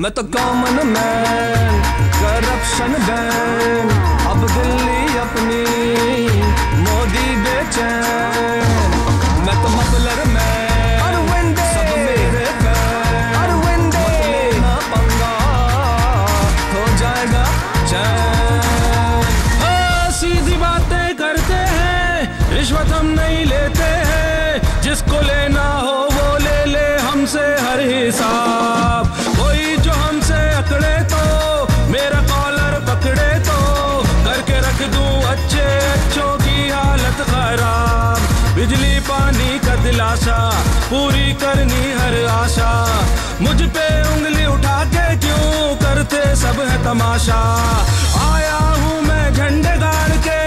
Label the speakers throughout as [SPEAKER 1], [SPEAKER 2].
[SPEAKER 1] मैं तो common man, corruption ban, अब दिल्ली अपनी, मोदी बेचैन। मैं तो मफलर मैन, सब मेरे फैन, मत लेना पंगा, हो जाएगा चैन। सीधी बातें करते हैं, रिश्वत हम नहीं लेते हैं, जिसको लेना हो वो ले ले हमसे हर हिसाब। कोई जो हमसे अकड़े तो मेरा कॉलर पकड़े तो करके रख दूं अच्छे अच्छों की हालत खराब। बिजली पानी का दिलासा पूरी करनी हर आशा, मुझ पे उंगली उठा के क्यों करते सब है तमाशा। आया हूँ मैं झंडे गाड़ के,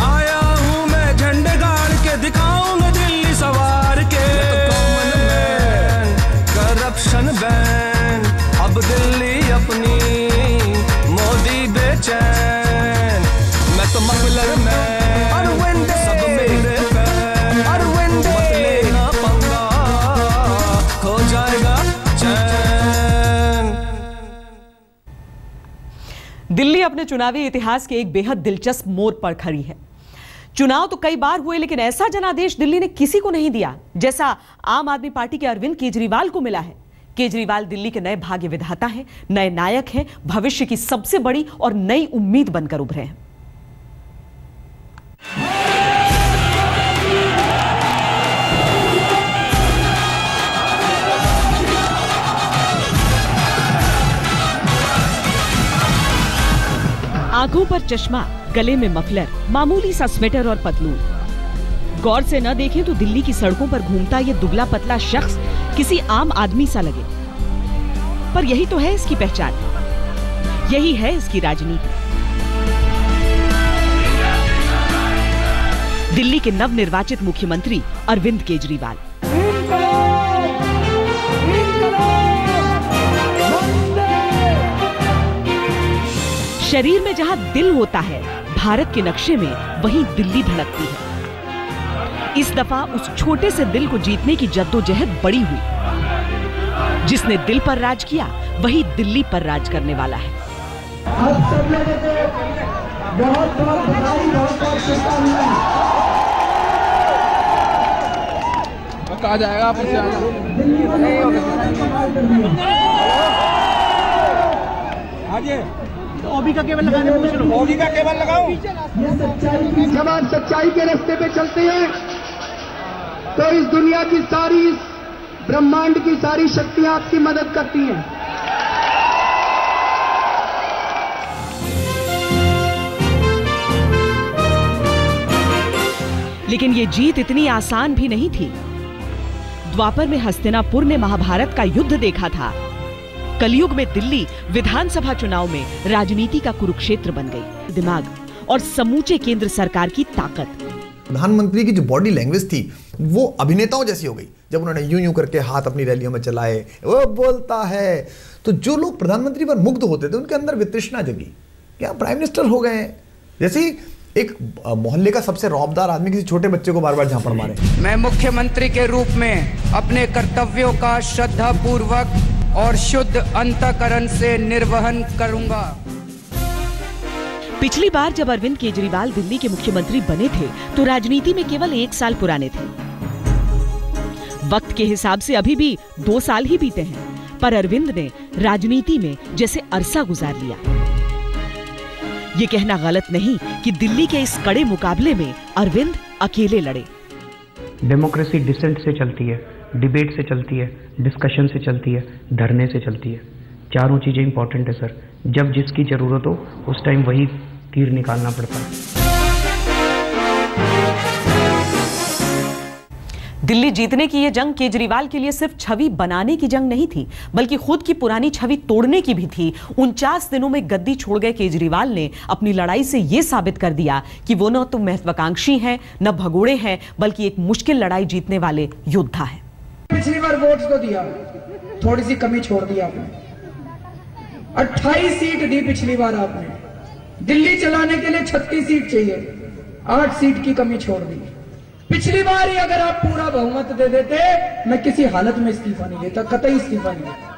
[SPEAKER 1] आया हूँ मैं झंडे गाड़ के, दिखाऊंगा दिल्ली सवार के। करप्शन बैन, अब दिल्ली अपनी, मोदी बेचैन। मैं तो मफलर मैन, सब मेरे फैन, मत लेना पंगा, हो जाएगा चैन।
[SPEAKER 2] दिल्ली अपने चुनावी इतिहास के एक बेहद दिलचस्प मोड़ पर खड़ी है। चुनाव तो कई बार हुए, लेकिन ऐसा जनादेश दिल्ली ने किसी को नहीं दिया जैसा आम आदमी पार्टी के अरविंद केजरीवाल को मिला है। केजरीवाल दिल्ली के नए भाग्य विधाता हैं, नए नायक हैं, भविष्य की सबसे बड़ी और नई उम्मीद बनकर उभरे हैं। आंखों पर चश्मा, गले में मफलर, मामूली सा स्वेटर और पतलून। गौर से न देखें तो दिल्ली की सड़कों पर घूमता ये दुबला पतला शख्स किसी आम आदमी सा लगे, पर यही तो है इसकी पहचान, यही है इसकी राजनीति। दिल्ली के नवनिर्वाचित मुख्यमंत्री अरविंद केजरीवाल। शरीर में जहां दिल होता है, भारत के नक्शे में वहीं दिल्ली धड़कती है। इस दफा उस छोटे से दिल को जीतने की जद्दोजहद बड़ी हुई। जिसने दिल पर राज किया वही दिल्ली पर राज करने वाला है।
[SPEAKER 3] आप सब लोगों को बहुत बहुत बधाई, बहुत बहुत शुभकामनाएं।
[SPEAKER 4] कहा जाएगा आप आगे ओबी का केबल लगाने में पूछ लो, ओबी का केबल लगाओ।
[SPEAKER 3] ये सच्चाई की, जब आप सच्चाई के रास्ते पे चलते हैं तो इस दुनिया की सारी, इस ब्रह्मांड की सारी शक्तियां आपकी मदद करती हैं।
[SPEAKER 2] लेकिन ये जीत इतनी आसान भी नहीं थी। द्वापर में हस्तिनापुर ने महाभारत का युद्ध देखा था। कलयुग में दिल्ली विधानसभा चुनाव में राजनीति का कुरुक्षेत्र बन गई। दिमाग और समूचे केंद्र सरकार की ताकत।
[SPEAKER 5] प्रधानमंत्री की जो बॉडी लैंग्वेज थी वो अभिनेताओं जैसी हो गई। जब उन्होंने यूं यूं करके हाथ अपनी रैलियों में चलाए, वो बोलता है, तो जो लोग प्रधानमंत्री पर मुग्ध होते थे उनके अंदर वितृष्णा जगी, क्या प्राइम मिनिस्टर हो गए। जैसे एक मोहल्ले का सबसे रौबदार आदमी किसी छोटे बच्चे को बार बार झापड़ मारे।
[SPEAKER 6] मैं मुख्यमंत्री के रूप में अपने कर्तव्यों का श्रद्धा पूर्वक और शुद्ध अंतःकरण से निर्वहन करूंगा।
[SPEAKER 2] पिछली बार जब अरविंद केजरीवाल दिल्ली के मुख्यमंत्री बने थे तो राजनीति में केवल 1 साल पुराने थे। वक्त के हिसाब से अभी भी 2 साल ही बीते हैं, पर अरविंद ने राजनीति में जैसे अरसा गुजार लिया। ये कहना गलत नहीं कि दिल्ली के इस कड़े मुकाबले में अरविंद अकेले लड़े।
[SPEAKER 7] डेमोक्रेसी डिसेंट से चलती है, डिबेट से चलती है, डिस्कशन से चलती है, धरने से चलती है। चारों चीजें इंपॉर्टेंट है सर। जब जिसकी जरूरत हो उस टाइम वही तीर निकालना पड़ता है।
[SPEAKER 2] दिल्ली जीतने की ये जंग केजरीवाल के लिए सिर्फ छवि बनाने की जंग नहीं थी, बल्कि खुद की पुरानी छवि तोड़ने की भी थी। 49 दिनों में गद्दी छोड़ गए केजरीवाल ने अपनी लड़ाई से ये साबित कर दिया कि वो न तो महत्वाकांक्षी हैं, न भगोड़े हैं, बल्कि एक मुश्किल लड़ाई जीतने वाले योद्धा हैं।
[SPEAKER 3] पिछली बार वोट तो दिया, थोड़ी सी कमी छोड़ दी आपने। 28 सीट दी पिछली बार आपने। दिल्ली चलाने के लिए 36 सीट चाहिए, 8 सीट की कमी छोड़ दी।
[SPEAKER 6] पिछली बार ही अगर आप पूरा बहुमत दे देते, मैं किसी हालत में इस्तीफा नहीं देता, कतई इस्तीफा नहीं देता।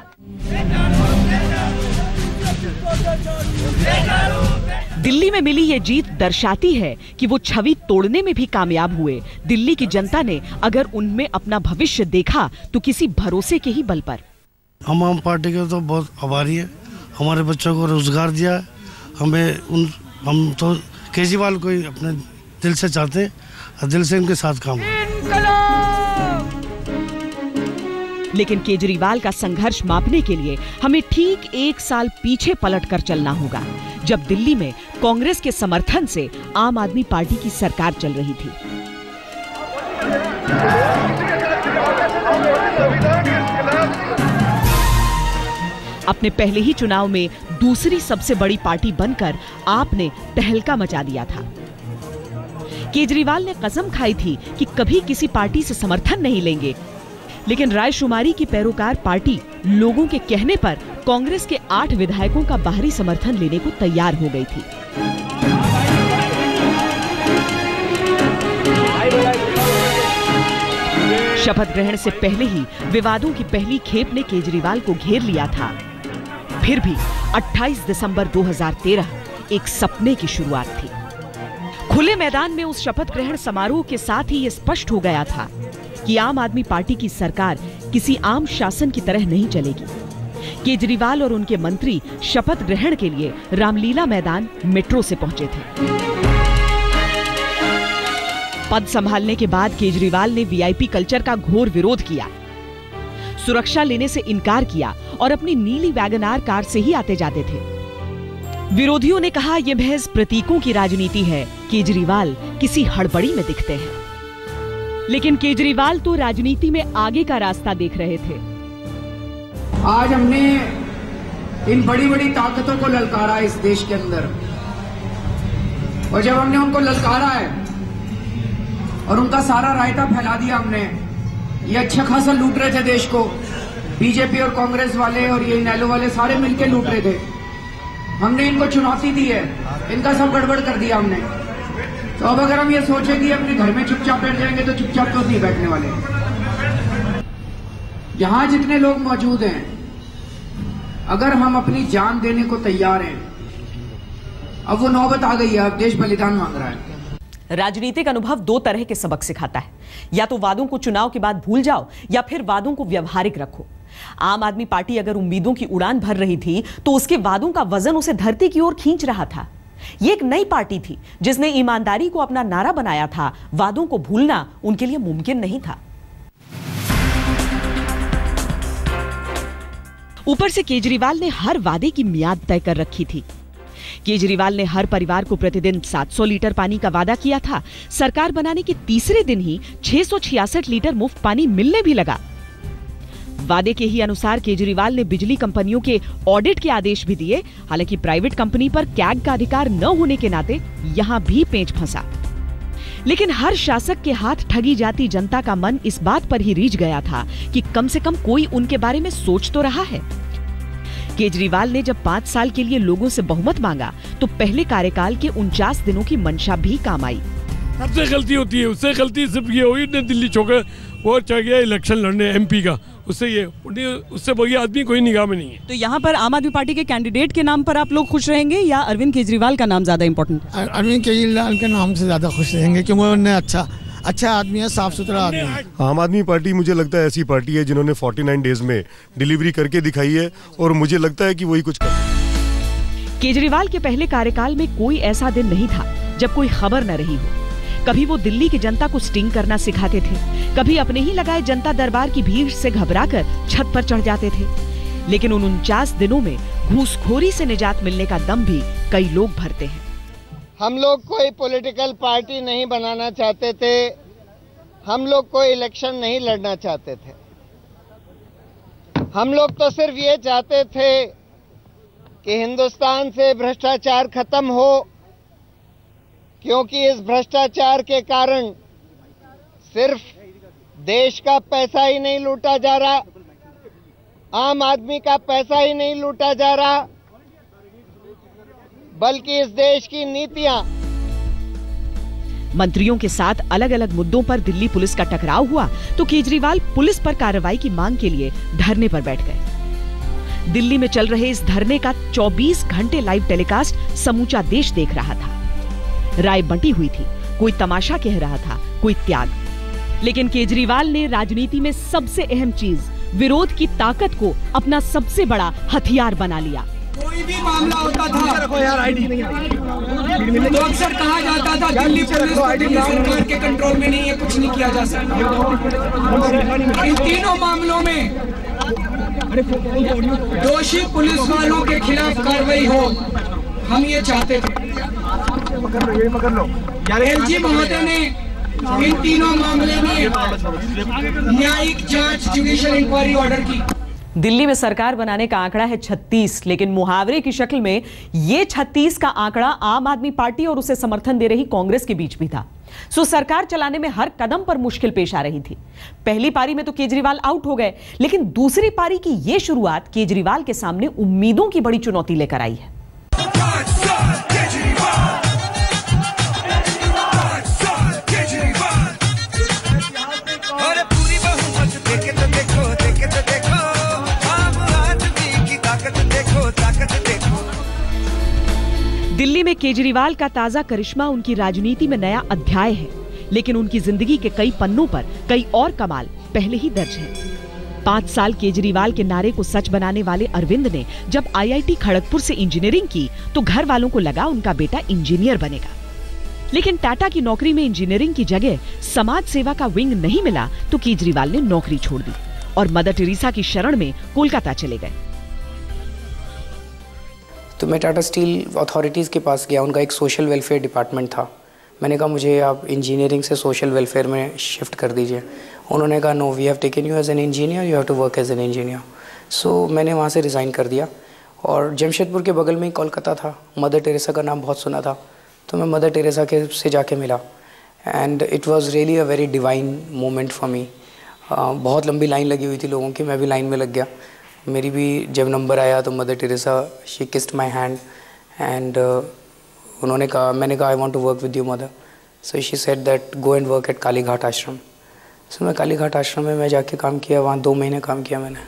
[SPEAKER 2] दिल्ली में मिली ये जीत दर्शाती है कि वो छवि तोड़ने में भी कामयाब हुए। दिल्ली की जनता ने अगर उनमें अपना भविष्य देखा तो किसी भरोसे के ही बल पर।
[SPEAKER 8] हम आम पार्टी के तो बहुत आभारी है, हमारे बच्चों को रोजगार दिया, हम तो केजरीवाल को ही अपने दिल से चाहते हैं और दिल से उनके साथ काम।
[SPEAKER 2] लेकिन केजरीवाल का संघर्ष मापने के लिए हमें ठीक 1 साल पीछे पलटकर चलना होगा, जब दिल्ली में कांग्रेस के समर्थन से आम आदमी पार्टी की सरकार चल रही थी। अपने पहले ही चुनाव में दूसरी सबसे बड़ी पार्टी बनकर आपने तहलका मचा दिया था। केजरीवाल ने कसम खाई थी कि कभी किसी पार्टी से समर्थन नहीं लेंगे, लेकिन रायशुमारी की पैरोकार पार्टी लोगों के कहने पर कांग्रेस के 8 विधायकों का बाहरी समर्थन लेने को तैयार हो गई थी। शपथ ग्रहण से पहले ही विवादों की पहली खेप ने केजरीवाल को घेर लिया था। फिर भी 28 दिसंबर 2013 एक सपने की शुरुआत थी। खुले मैदान में उस शपथ ग्रहण समारोह के साथ ही यह स्पष्ट हो गया था कि आम आदमी पार्टी की सरकार किसी आम शासन की तरह नहीं चलेगी। केजरीवाल और उनके मंत्री शपथ ग्रहण के लिए रामलीला मैदान मेट्रो से पहुंचे थे। पद संभालने के बाद केजरीवाल ने वीआईपी कल्चर का घोर विरोध किया, सुरक्षा लेने से इनकार किया और अपनी नीली वैगनआर कार से ही आते जाते थे। विरोधियों ने कहा यह महज प्रतीकों की राजनीति है, केजरीवाल किसी हड़बड़ी में दिखते हैं। लेकिन केजरीवाल तो राजनीति में आगे का रास्ता देख रहे थे।
[SPEAKER 6] आज हमने इन बड़ी बड़ी ताकतों को ललकारा इस देश के अंदर, और जब हमने उनको ललकारा है और उनका सारा रायता फैला दिया हमने, ये अच्छा खासा लूट रहे थे देश को, बीजेपी और कांग्रेस वाले और ये इनेलो वाले सारे मिलकर लूट रहे थे। हमने इनको चुनौती दी है, इनका सब गड़बड़ कर दिया हमने। तो अब अगर हम ये सोचें कि अपने घर में चुपचाप बैठ जाएंगे तो चुपचाप तो नहीं बैठने वाले। यहां जितने लोग मौजूद हैं, अगर हम अपनी जान देने को तैयार हैं, अब वो नौबत आ गई है, अब देश बलिदान मांग रहा है।
[SPEAKER 2] राजनीतिक अनुभव 2 तरह के सबक सिखाता है, या तो वादों को चुनाव के बाद भूल जाओ या फिर वादों को व्यवहारिक रखो। आम आदमी पार्टी अगर उम्मीदों की उड़ान भर रही थी तो उसके वादों का वजन उसे धरती की ओर खींच रहा था। ये एक नई पार्टी थी जिसने ईमानदारी को अपना नारा बनाया था। वादों को भूलना उनके लिए मुमकिन नहीं था। ऊपर से केजरीवाल ने हर वादे की मियाद तय कर रखी थी। केजरीवाल ने हर परिवार को प्रतिदिन 700 लीटर पानी का वादा किया था। सरकार बनाने के तीसरे दिन ही 666 लीटर मुफ्त पानी मिलने भी लगा। वादे के ही अनुसार केजरीवाल ने बिजली कंपनियों के ऑडिट के आदेश भी दिए। हालांकि प्राइवेट कंपनी पर कैग का अधिकार न होने के नाते यहां भी पेंच फंसा। लेकिन हर शासक के हाथ ठगी जाती जनता का मन इस बात पर ही रीझ गया था कि कम से कम कोई उनके बारे में सोच तो रहा है। केजरीवाल ने जब 5 साल के लिए लोगों से बहुमत मांगा तो पहले कार्यकाल के 49 दिनों की मंशा भी काम आई।
[SPEAKER 9] सबसे गलती होती है, उससे गलती सिर्फ ये हुई ने दिल्ली छोड़कर वो चढ़ गया इलेक्शन लड़ने एमपी का, उससे बड़ी आदमी कोई निगाह में नहीं है।
[SPEAKER 2] तो यहाँ पर आम आदमी पार्टी के कैंडिडेट के नाम पर आप लोग खुश रहेंगे या अरविंद केजरीवाल का नाम ज्यादा इंपॉर्टेंट?
[SPEAKER 8] अरविंद केजरीवाल के नाम से ज्यादा खुश रहेंगे क्योंकि उन्होंने अच्छा आदमी है, साफ सुथरा आदमी है।
[SPEAKER 9] आम आदमी पार्टी मुझे लगता है ऐसी पार्टी है जिन्होंने 49 डेज में डिलीवरी करके दिखाई है और मुझे लगता है कि वही कुछ कर।
[SPEAKER 2] केजरीवाल के पहले कार्यकाल में कोई ऐसा दिन नहीं था जब कोई खबर न रही हो। कभी वो दिल्ली की जनता को स्टिंग करना सिखाते थे, कभी अपने ही लगाए जनता दरबार की भीड़ से घबराकर छत पर चढ़ जाते थे। लेकिन उन 49 दिनों में घूसखोरी से निजात मिलने का दम भी कई लोग भरते हैं।
[SPEAKER 10] हम लोग कोई पॉलिटिकल पार्टी नहीं बनाना चाहते थे, हम लोग कोई इलेक्शन नहीं लड़ना चाहते थे। हम लोग तो सिर्फ ये चाहते थे कि हिंदुस्तान से भ्रष्टाचार खत्म हो, क्योंकि इस भ्रष्टाचार के कारण सिर्फ देश का पैसा ही नहीं लूटा जा रहा, आम आदमी का पैसा ही नहीं लूटा जा रहा, बल्कि इस देश की नीतियां।
[SPEAKER 2] मंत्रियों के साथ अलग अलग मुद्दों पर दिल्ली पुलिस का टकराव हुआ तो केजरीवाल पुलिस पर कार्रवाई की मांग के लिए धरने पर बैठ गए। दिल्ली में चल रहे इस धरने का 24 घंटे लाइव टेलीकास्ट समूचा देश देख रहा था। राय बंटी हुई थी, कोई तमाशा कह रहा था, कोई त्याग। लेकिन केजरीवाल ने राजनीति में सबसे अहम चीज विरोध की ताकत को अपना सबसे बड़ा हथियार बना लिया।
[SPEAKER 6] कोई भी मामला होता था तो अक्सर कहा जाता था दिल्ली पुलिस दिल्ली सरकार के कंट्रोल में नहीं है, कुछ नहीं किया जा सकता। इन तीनों मामलों में दोषी पुलिस वालों के खिलाफ कार्रवाई हो, हम ये चाहते थे। एलजी महोदय ने इन तीनों मामले में न्यायिक जांच जुडिशियल इंक्वायरी ऑर्डर की।
[SPEAKER 2] दिल्ली में सरकार बनाने का आंकड़ा है 36, लेकिन मुहावरे की शक्ल में ये 36 का आंकड़ा आम आदमी पार्टी और उसे समर्थन दे रही कांग्रेस के बीच भी था। सो सरकार चलाने में हर कदम पर मुश्किल पेश आ रही थी। पहली पारी में तो केजरीवाल आउट हो गए, लेकिन दूसरी पारी की ये शुरुआत केजरीवाल के सामने उम्मीदों की बड़ी चुनौती लेकर आई है। दिल्ली में केजरीवाल का ताजा करिश्मा उनकी राजनीति में नया अध्याय है, लेकिन उनकी जिंदगी के कई पन्नों पर कई और कमाल पहले ही दर्ज हैं। 5 साल केजरीवाल के नारे को सच बनाने वाले अरविंद ने जब IIT खड़गपुर से इंजीनियरिंग की तो घर वालों को लगा उनका बेटा इंजीनियर बनेगा। लेकिन टाटा की नौकरी में इंजीनियरिंग की जगह समाज सेवा का विंग नहीं मिला तो केजरीवाल ने नौकरी छोड़ दी और मदर टेरेसा की शरण में कोलकाता चले गए।
[SPEAKER 7] तो मैं टाटा स्टील अथॉरिटीज़ के पास गया, उनका एक सोशल वेलफेयर डिपार्टमेंट था। मैंने कहा मुझे आप इंजीनियरिंग से सोशल वेलफेयर में शिफ्ट कर दीजिए। उन्होंने कहा no, we have taken you as an engineer, you have to work as an engineer. So मैंने वहाँ से रिज़ाइन कर दिया और जमशेदपुर के बगल में ही कोलकाता था। मदर टेरेसा का नाम बहुत सुना था, तो मैं मदर टेरेसा के से जाके मिला and it was really a very divine moment for me. बहुत लंबी लाइन लगी हुई थी लोगों की, मैं भी लाइन में लग गया। मेरी भी जब नंबर आया तो Mother Teresa she kissed my hand and उन्होंने कहा, मैंने कहा I want to work with you Mother. So she said that go and work at Kalighat ashram. So मैं कालीघाट आश्रम में मैं जाके काम किया, वहाँ 2 महीने काम किया मैंने।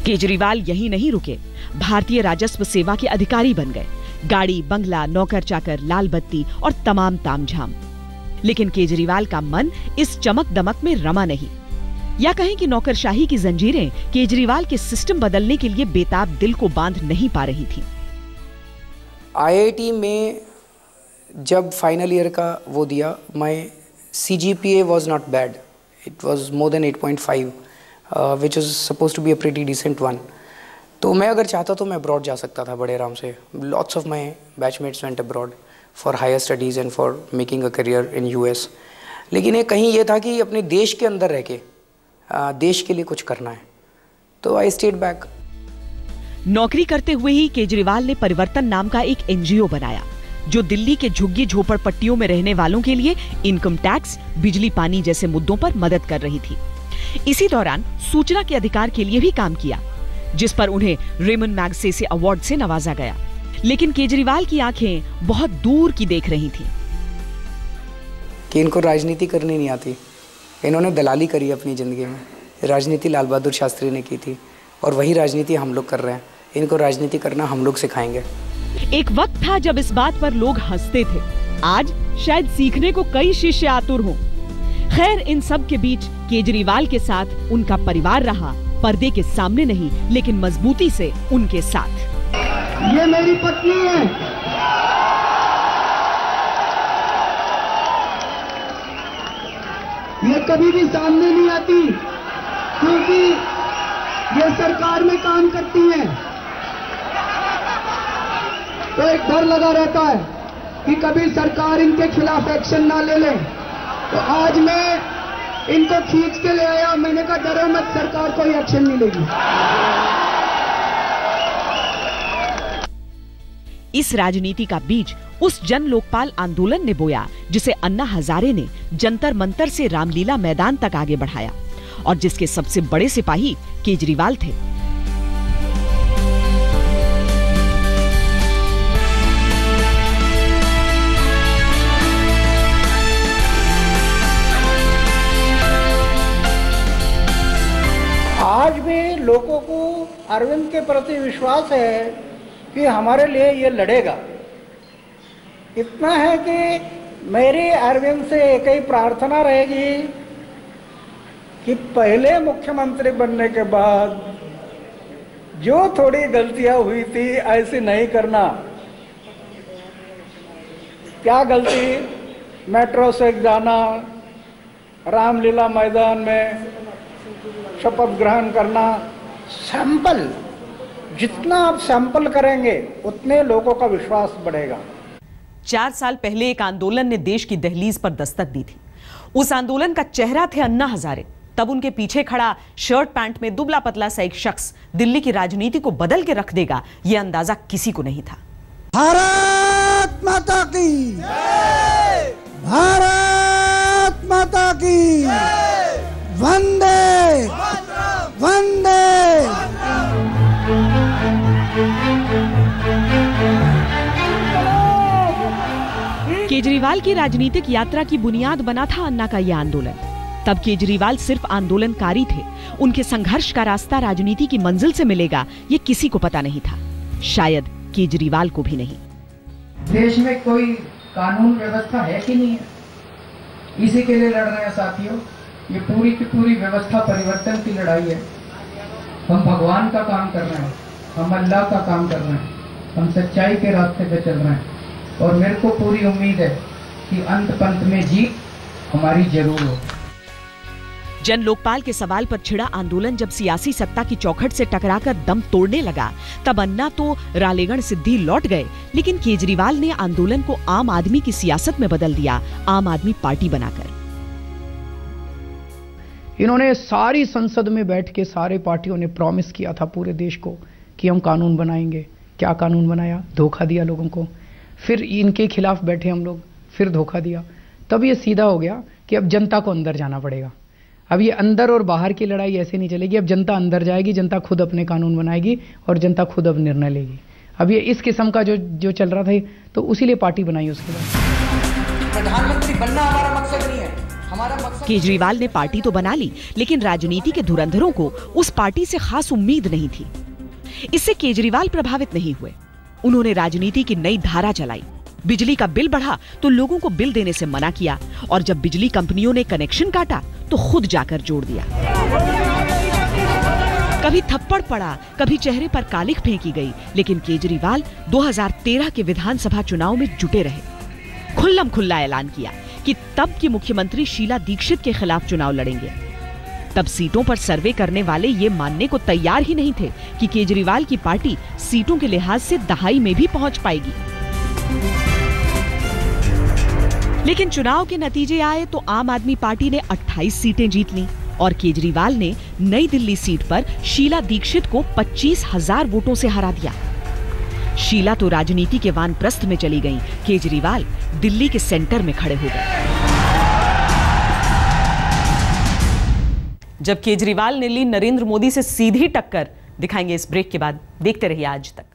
[SPEAKER 2] केजरीवाल यहीं नहीं रुके, भारतीय राजस्व सेवा के अधिकारी बन गए। गाड़ी, बंगला, नौकर चाकर, लाल बत्ती और तमाम तामझाम। लेकिन केजरीवाल का मन इस चमक दमक में रमा नहीं, या कहें कि नौकरशाही की जंजीरें केजरीवाल के सिस्टम बदलने के लिए बेताब दिल को बांध नहीं पा रही थी।
[SPEAKER 7] IIT में जब फाइनल ईयर का वो दिया, my CGPA was not bad. It was more than 8.5, which was supposed to be a pretty decent one. तो मैं अगर चाहता तो मैं अब्रॉड जा सकता था बड़े आराम से। Lots of my batchmates went abroad for higher studies and for making a career in US. लेकिन कहीं ये था कि अपने देश के अंदर रह के देश के लिए कुछ करना है, तो आई स्टेड बैक।
[SPEAKER 2] नौकरी करते हुए ही केजरीवाल ने परिवर्तन नाम का एक NGO बनाया जो दिल्ली के झुग्गी झोपड़पट्टियों में रहने वालों के लिए इनकम टैक्स, बिजली पानी जैसे मुद्दों पर मदद कर रही थी। इसी दौरान सूचना के अधिकार के लिए भी काम किया, जिस पर उन्हें रेमन मैग्सेसे अवार्ड से नवाजा गया। लेकिन केजरीवाल की आंखें बहुत दूर की देख रही थी
[SPEAKER 7] कि इनको राजनीति करनी नहीं आती। इन्होंने दलाली करी अपनी ज़िंदगी में। राजनीति लाल बहादुर शास्त्री ने की थी और वही राजनीति हम लोग कर रहे हैं। इनको राजनीति करना हम लोग सिखाएंगे।
[SPEAKER 2] एक वक्त था जब इस बात पर लोग हंसते थे, आज शायद सीखने को कई शिष्य आतुर हों। खैर, इन सब के बीच केजरीवाल के साथ उनका परिवार रहा, पर्दे के सामने नहीं लेकिन मजबूती से उनके साथ।
[SPEAKER 3] ये मेरी पत्नी है, ये कभी भी सामने नहीं आती क्योंकि ये सरकार में काम करती हैं, तो एक डर लगा रहता है कि कभी सरकार इनके खिलाफ एक्शन ना ले ले। तो आज मैं इनको खींच के ले आया, मैंने कहा डरो मत, सरकार कोई एक्शन नहीं लेगी।
[SPEAKER 2] इस राजनीति का बीज उस जन लोकपाल आंदोलन ने बोया जिसे अन्ना हजारे ने जंतर मंतर से रामलीला मैदान तक आगे बढ़ाया और जिसके सबसे बड़े सिपाही केजरीवाल थे।
[SPEAKER 11] अरविंद के प्रति विश्वास है कि हमारे लिए ये लड़ेगा। इतना है कि मेरी अरविंद से एक ही प्रार्थना रहेगी कि पहले मुख्यमंत्री बनने के बाद जो थोड़ी गलतियां हुई थी ऐसी नहीं करना। क्या गलती? मेट्रो से जाना, रामलीला मैदान में शपथ ग्रहण करना। सैंपल, जितना आप सैंपल करेंगे उतने लोगों का विश्वास बढ़ेगा।
[SPEAKER 2] 4 साल पहले एक आंदोलन ने देश की दहलीज पर दस्तक दी थी। उस आंदोलन का चेहरा थे अन्ना हजारे। तब उनके पीछे खड़ा शर्ट पैंट में दुबला पतला सा एक शख्स दिल्ली की राजनीति को बदल के रख देगा, यह अंदाजा किसी को नहीं था।
[SPEAKER 12] भारत माता की जय! भारत माता की जय! वंदे वंदे।
[SPEAKER 2] केजरीवाल की राजनीतिक यात्रा की बुनियाद बना था अन्ना का यह आंदोलन। तब केजरीवाल सिर्फ आंदोलनकारी थे। उनके संघर्ष का रास्ता राजनीति की मंजिल से मिलेगा, ये किसी को पता नहीं था, शायद केजरीवाल को भी नहीं।
[SPEAKER 6] देश में कोई कानून व्यवस्था है कि नहीं है? इसी के लिए लड़ रहे हैं साथियों। ये पूरी की पूरी व्यवस्था परिवर्तन की लड़ाई है। हम भगवान का काम कर रहे हैं, हम अल्लाह का काम कर रहे हैं, हम सच्चाई के रास्ते पे चल रहे हैं और मेरे को पूरी उम्मीद है कि अंत पंत में जीत हमारी जरूर हो।
[SPEAKER 2] जन लोकपाल के सवाल पर छिड़ा आंदोलन जब सियासी सत्ता की चौखट से टकराकर दम तोड़ने लगा, तब अन्ना तो रालेगण सिद्धि लौट गए, लेकिन केजरीवाल ने आंदोलन को आम आदमी की सियासत में बदल दिया, आम आदमी पार्टी बनाकर।
[SPEAKER 6] इन्होंने सारी संसद में बैठ के सारे पार्टियों ने प्रॉमिस किया था पूरे देश को कि हम कानून बनाएंगे। क्या कानून बनाया? धोखा दिया लोगों को। फिर इनके खिलाफ बैठे हम लोग, फिर धोखा दिया। तब ये सीधा हो गया कि अब जनता को अंदर जाना पड़ेगा। अब ये अंदर और बाहर की लड़ाई ऐसे नहीं चलेगी। अब जनता अंदर जाएगी, जनता खुद अपने कानून बनाएगी और जनता खुद अब निर्णय लेगी। अब ये इस किस्म का जो चल रहा था, तो उसी लिए पार्टी बनाई। उसके बाद
[SPEAKER 12] प्रधानमंत्री बनना हमारा मकसद नहीं है। हमारा मकसद
[SPEAKER 2] केजरीवाल ने पार्टी तो बना ली, लेकिन राजनीति के धुरंधरों को उस पार्टी से खास उम्मीद नहीं थी। इससे केजरीवाल प्रभावित नहीं हुए। उन्होंने राजनीति की नई धारा चलाई। बिजली का बिल बढ़ा तो लोगों को बिल देने से मना किया, और जब बिजली कंपनियों ने कनेक्शन काटा तो खुद जाकर जोड़ दिया। कभी थप्पड़ पड़ा, कभी चेहरे पर कालिख फेंकी गई, लेकिन केजरीवाल 2013 के विधानसभा चुनाव में जुटे रहे। खुल्लम खुल्ला ऐलान किया कि तब की मुख्यमंत्री शीला दीक्षित के खिलाफ चुनाव लड़ेंगे। तब सीटों पर सर्वे करने वाले ये मानने को तैयार ही नहीं थे कि केजरीवाल की पार्टी सीटों के लिहाज से दहाई में भी पहुंच पाएगी। लेकिन चुनाव के नतीजे आए तो आम आदमी पार्टी ने 28 सीटें जीत लीं और केजरीवाल ने नई दिल्ली सीट पर शीला दीक्षित को 25,000 वोटों से हरा दिया। शीला तो राजनीति के वानप्रस्थ में चली गईं, केजरीवाल दिल्ली के सेंटर में खड़े हो गए। जब केजरीवाल ने ली नरेंद्र मोदी से सीधी टक्कर, दिखाएंगे इस ब्रेक के बाद। देखते रहिए आज तक।